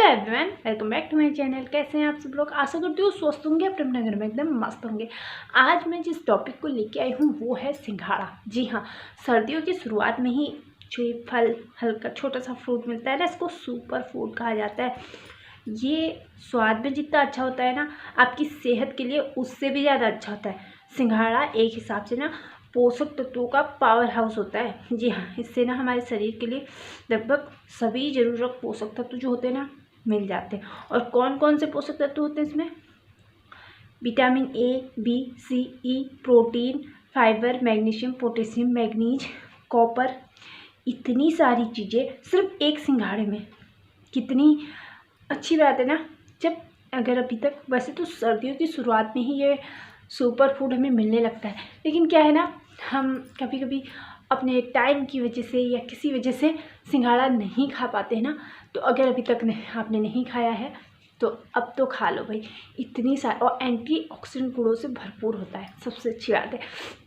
Everyone, welcome back to my channel. कैसे हैं आप सब लोग? आशा करती हूँ स्वस्थ होंगे, अपने अपने घर में एकदम मस्त होंगे। आज मैं जिस टॉपिक को लेके आई हूँ वो है सिंघाड़ा। जी हाँ, सर्दियों की शुरुआत में ही जो ये फल हल्का छोटा सा फ्रूट मिलता है ना, इसको सुपर फूड कहा जाता है। ये स्वाद में जितना अच्छा होता है ना, आपकी सेहत के लिए उससे भी ज़्यादा अच्छा होता है। सिंघाड़ा एक हिसाब से ना पोषक तत्वों का पावर हाउस होता है। जी हाँ, इससे ना हमारे शरीर के लिए लगभग सभी जरूरत पोषक तत्व जो होते हैं ना मिल जाते हैं। और कौन कौन से पोषक तत्व होते हैं इसमें? Vitamin A, B, C, E, protein, fibre, magnesium, potassium, manganese, copper, इतनी सारी चीज़ें सिर्फ एक सिंघाड़े में। कितनी अच्छी बात है ना। जब अगर अभी तक वैसे तो सर्दियों की शुरुआत में ही ये सुपर फूड हमें मिलने लगता है, लेकिन क्या है ना, हम कभी कभी अपने टाइम की वजह से या किसी वजह से सिंघाड़ा नहीं खा पाते हैं ना। तो अगर अभी तक आपने नहीं खाया है तो अब तो खा लो भाई। इतनी सारी और एंटीऑक्सीडेंट गुणों से भरपूर होता है, सबसे अच्छी बात है।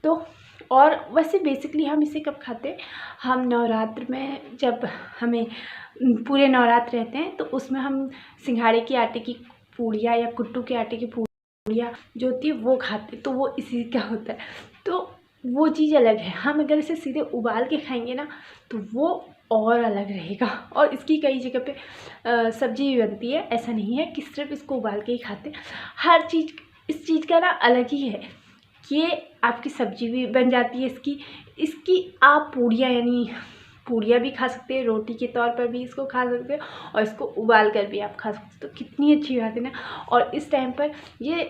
तो और वैसे बेसिकली हम इसे कब खाते हैं? हम नवरात्र में, जब हमें पूरे नवरात्र रहते हैं तो उसमें हम सिंघाड़े के आटे की पूड़ियाँ या कुट्टू के आटे की पूड़ियाँ जो होती है वो खाते, तो वो इसी का होता है। तो वो चीज़ अलग है। हम अगर इसे सीधे उबाल के खाएंगे ना तो वो और अलग रहेगा। और इसकी कई जगह पे सब्जी भी बनती है। ऐसा नहीं है कि सिर्फ इसको उबाल के ही खाते। हर चीज़ इस चीज़ का ना अलग ही है। ये आपकी सब्जी भी बन जाती है इसकी आप पूड़ियाँ यानी पूड़ियाँ भी खा सकते हैं, रोटी के तौर पर भी इसको खा सकते हैं, और इसको उबाल कर भी आप खा सकते हैं। तो कितनी अच्छी बात है ना। और इस टाइम पर ये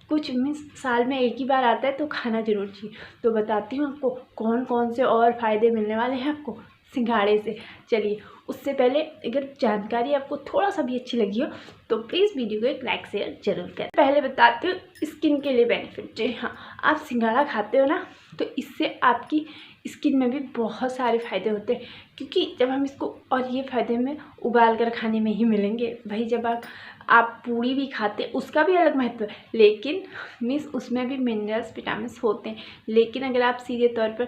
कुछ मीन्स साल में एक ही बार आता है तो खाना जरूर चाहिए। तो बताती हूँ आपको कौन कौन से और फ़ायदे मिलने वाले हैं आपको सिंघाड़े से। चलिए, उससे पहले अगर जानकारी आपको थोड़ा सा भी अच्छी लगी हो तो प्लीज़ वीडियो को एक लाइक शेयर जरूर करें। पहले बताती हूँ स्किन के लिए बेनिफिट। जी हाँ, आप सिंघाड़ा खाते हो ना तो इससे आपकी स्किन में भी बहुत सारे फ़ायदे होते हैं। क्योंकि जब हम इसको, और ये फ़ायदे में उबाल कर खाने में ही मिलेंगे भाई। जब आप पूड़ी भी खाते उसका भी अलग महत्व है, लेकिन मीन्स उसमें भी मिनरल्स विटामिन होते हैं। लेकिन अगर आप सीधे तौर पर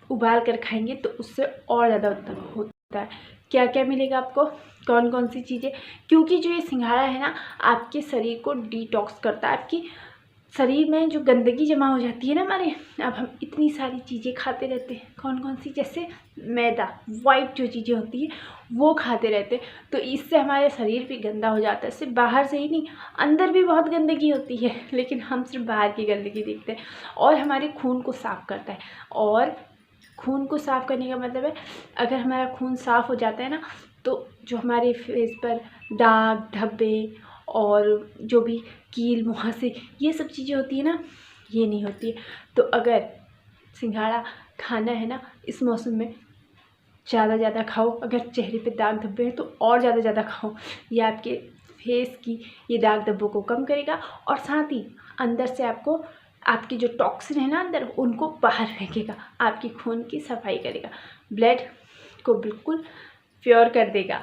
उबाल कर खाएंगे तो उससे और ज़्यादा उत्तम होता है। क्या क्या मिलेगा आपको, कौन कौन सी चीज़ें? क्योंकि जो ये सिंघाड़ा है ना आपके शरीर को डिटॉक्स करता है। आपकी शरीर में जो गंदगी जमा हो जाती है ना हमारे, अब हम इतनी सारी चीज़ें खाते रहते हैं। कौन कौन सी? जैसे मैदा, वाइट जो चीज़ें होती है वो खाते रहते हैं, तो इससे हमारे शरीर भी गंदा हो जाता है। सिर्फ बाहर से ही नहीं, अंदर भी बहुत गंदगी होती है, लेकिन हम सिर्फ बाहर की गंदगी देखते हैं। और हमारे खून को साफ़ करता है। और खून को साफ़ करने का मतलब है, अगर हमारा खून साफ़ हो जाता है ना तो जो हमारे फेस पर दाग धब्बे और जो भी कील मुहासे ये सब चीज़ें होती है ना, ये नहीं होती है। तो अगर सिंघाड़ा खाना है ना इस मौसम में, ज़्यादा खाओ। अगर चेहरे पे दाग धब्बे हैं तो और ज़्यादा खाओ। ये आपके फेस की ये दाग धब्बों को कम करेगा, और साथ ही अंदर से आपको आपकी जो टॉक्सिन है ना अंदर, उनको बाहर फेंकेगा, आपकी खून की सफाई करेगा, ब्लड को बिल्कुल प्योर कर देगा।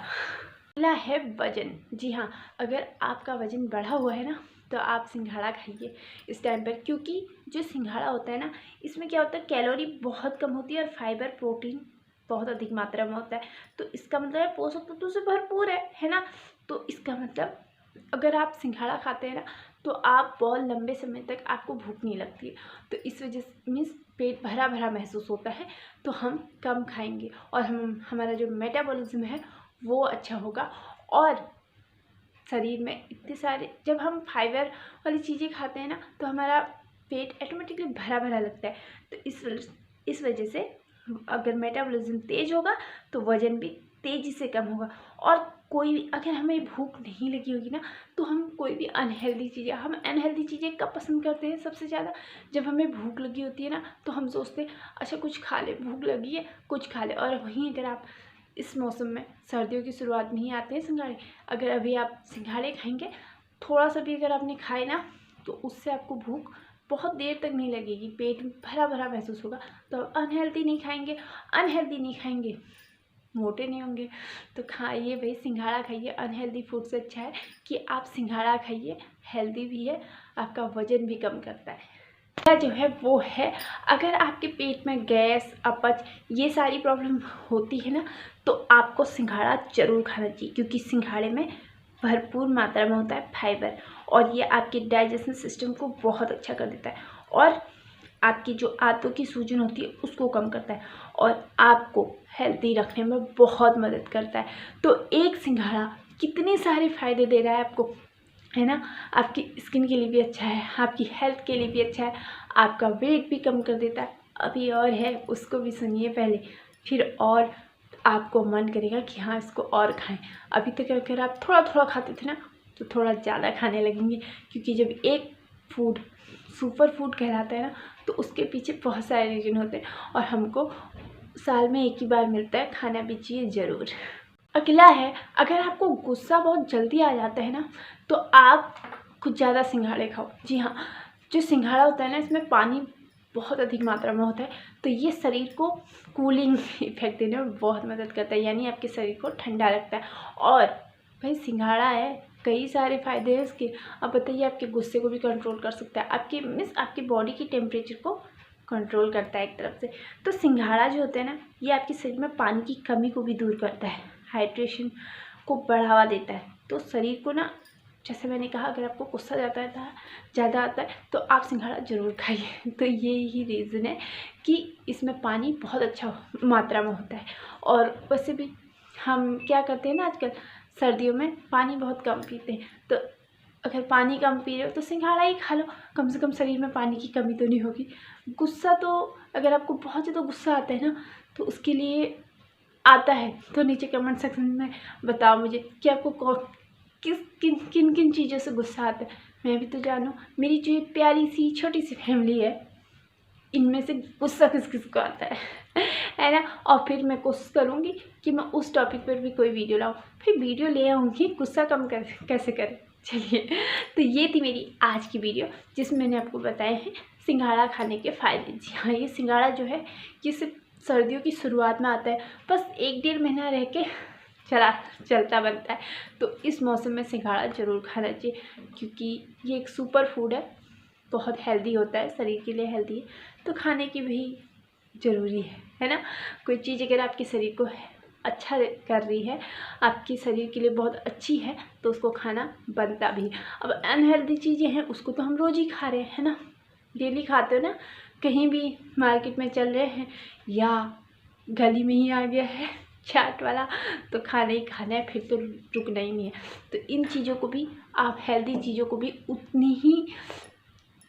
अगला है वजन। जी हाँ, अगर आपका वजन बढ़ा हुआ है ना तो आप सिंघाड़ा खाइए इस टाइम पर। क्योंकि जो सिंघाड़ा होता है ना, इसमें क्या होता है, कैलोरी बहुत कम होती है और फाइबर प्रोटीन बहुत अधिक मात्रा में होता है। तो इसका मतलब है पोषक तत्वों से भरपूर है ना। तो इसका मतलब अगर आप सिंघाड़ा खाते हैं ना तो आप बहुत लंबे समय तक आपको भूख नहीं लगती है। तो इस वजह से मीन्स पेट भरा भरा महसूस होता है। तो हम कम खाएंगे और हमारा जो मेटाबॉलिज्म है वो अच्छा होगा। और शरीर में इतने सारे, जब हम फाइबर वाली चीज़ें खाते हैं ना तो हमारा पेट ऑटोमेटिकली भरा भरा लगता है। तो इस वजह से अगर मेटाबॉलिज्म तेज़ होगा तो वज़न भी तेज़ी से कम होगा। और कोई भी, अगर हमें भूख नहीं लगी होगी ना तो हम कोई भी अनहेल्दी चीज़ें कब पसंद करते हैं सबसे ज़्यादा? जब हमें भूख लगी होती है ना तो हम सोचते हैं अच्छा कुछ खा ले, भूख लगी है कुछ खा ले। और वहीं अगर आप इस मौसम में, सर्दियों की शुरुआत में ही आते हैं सिंघाड़े, अगर अभी आप सिंघाड़े खाएंगे, थोड़ा सा भी अगर आपने खाए ना तो उससे आपको भूख बहुत देर तक नहीं लगेगी, पेट भरा भरा महसूस होगा। तो अनहेल्दी नहीं खाएंगे मोटे नहीं होंगे। तो खाइए भाई, सिंघाड़ा खाइए। अनहेल्दी फूड से अच्छा है कि आप सिंघाड़ा खाइए, हेल्दी भी है, आपका वज़न भी कम करता है। जो है वो है, अगर आपके पेट में गैस, अपच ये सारी प्रॉब्लम होती है ना, तो आपको सिंघाड़ा ज़रूर खाना चाहिए, क्योंकि सिंघाड़े में भरपूर मात्रा में होता है फाइबर, और ये आपके डाइजेशन सिस्टम को बहुत अच्छा कर देता है, और आपकी जो आंतों की सूजन होती है उसको कम करता है, और आपको हेल्दी रखने में बहुत मदद करता है। तो एक सिंघाड़ा कितने सारे फ़ायदे दे रहा है आपको, है ना। आपकी स्किन के लिए भी अच्छा है, आपकी हेल्थ के लिए भी अच्छा है, आपका वेट भी कम कर देता है। अभी और है, उसको भी सुनिए पहले, फिर और आपको मन करेगा कि हाँ इसको और खाएं। अभी तक अगर आप थोड़ा थोड़ा खाते थे ना, तो थोड़ा ज़्यादा खाने लगेंगे, क्योंकि जब एक फूड सुपर फूड कहलाता है ना, तो उसके पीछे बहुत सारे रीज़न होते हैं, और हमको साल में एक ही बार मिलता है, खाना भी चाहिए ज़रूर। अगला है, अगर आपको गुस्सा बहुत जल्दी आ जाता है ना, तो आप कुछ ज़्यादा सिंघाड़े खाओ। जी हाँ, जो सिंघाड़ा होता है ना, इसमें पानी बहुत अधिक मात्रा में होता है, तो ये शरीर को कूलिंग इफेक्ट देने में बहुत मदद करता है, यानी आपके शरीर को ठंडा रखता है। और भाई सिंघाड़ा है, कई सारे फ़ायदे हैं इसके। अब बताइए, आपके गुस्से को भी कंट्रोल कर सकता है, आपकी आपकी बॉडी की टेम्परेचर को कंट्रोल करता है एक तरफ से। तो सिंघाड़ा जो होता है ना, ये आपके शरीर में पानी की कमी को भी दूर करता है, हाइड्रेशन को बढ़ावा देता है। तो शरीर को ना, जैसे मैंने कहा, अगर आपको गुस्सा ज़्यादा आता है तो आप सिंघाड़ा ज़रूर खाइए। तो ये ही रीज़न है कि इसमें पानी बहुत अच्छा मात्रा में होता है। और वैसे भी हम क्या करते हैं ना, आजकल सर्दियों में पानी बहुत कम पीते हैं, तो अगर पानी कम पी रहे हो तो सिंघाड़ा ही खा लो, कम से कम शरीर में पानी की कमी तो नहीं होगी। गुस्सा तो, अगर आपको बहुत ज़्यादा गुस्सा आता है ना, तो उसके लिए आता है तो नीचे कमेंट सेक्शन में बताओ मुझे कि आपको किन किन चीज़ों से गुस्सा आता है। मैं भी तो जानूँ, मेरी जो प्यारी सी छोटी सी फैमिली है, इनमें से गुस्सा किस किस को आता है ना। और फिर मैं कोशिश करूँगी कि मैं उस टॉपिक पर भी कोई वीडियो लाऊँ, फिर वीडियो ले आऊँगी गुस्सा कम कैसे करें। चलिए, तो ये थी मेरी आज की वीडियो, जिसमें मैंने आपको बताए हैं सिंघाड़ा खाने के फ़ायदे। जी हाँ, ये सिंघाड़ा जो है, ये सिर्फ सर्दियों की शुरुआत में आता है, बस 1-1.5 महीना रह के चलता बनता है। तो इस मौसम में सिंघाड़ा ज़रूर खाना चाहिए, क्योंकि ये एक सुपर फूड है, बहुत हेल्दी होता है, शरीर के लिए हेल्दी है, तो खाने की भी ज़रूरी है ना। कोई चीज़ अगर आपके शरीर को अच्छा कर रही है, आपके शरीर के लिए बहुत अच्छी है, तो उसको खाना बनता भी। अब अनहेल्दी चीज़ें हैं, उसको तो हम रोज़ ही खा रहे हैं, है ना, डेली खाते हो ना, कहीं भी मार्केट में चल रहे हैं या गली में ही आ गया है चाट वाला, तो खाना ही खाना है, फिर तो रुकना ही नहीं है। तो इन चीज़ों को भी, आप हेल्दी चीज़ों को भी उतनी ही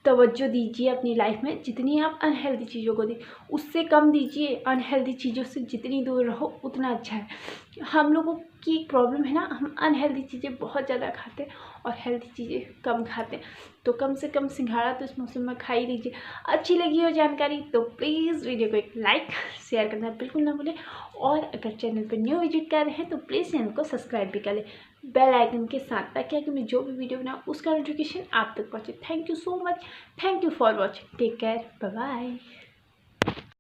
तवज्जो दीजिए अपनी लाइफ में, जितनी आप अनहेल्दी चीज़ों को दी, उससे कम दीजिए। अनहेल्दी चीज़ों से जितनी दूर रहो उतना अच्छा है। हम लोगों की एक प्रॉब्लम है ना, हम अनहेल्दी चीज़ें बहुत ज़्यादा खाते हैं और हेल्दी चीज़ें कम खाते हैं। तो कम से कम सिंघाड़ा तो इस मौसम में खा ही लीजिए। अच्छी लगी हो जानकारी तो प्लीज़ वीडियो को एक लाइक शेयर करना बिल्कुल ना भूलें, और अगर चैनल पर न्यू विजिट कर रहे हैं तो प्लीज़ चैनल को सब्सक्राइब भी कर लें बेल आइकन के साथ, ताकि आगे मैं जो भी वीडियो बनाऊँ उसका नोटिफिकेशन आप तक पहुँचे। Thank you so much, thank you for watching, take care, bye bye.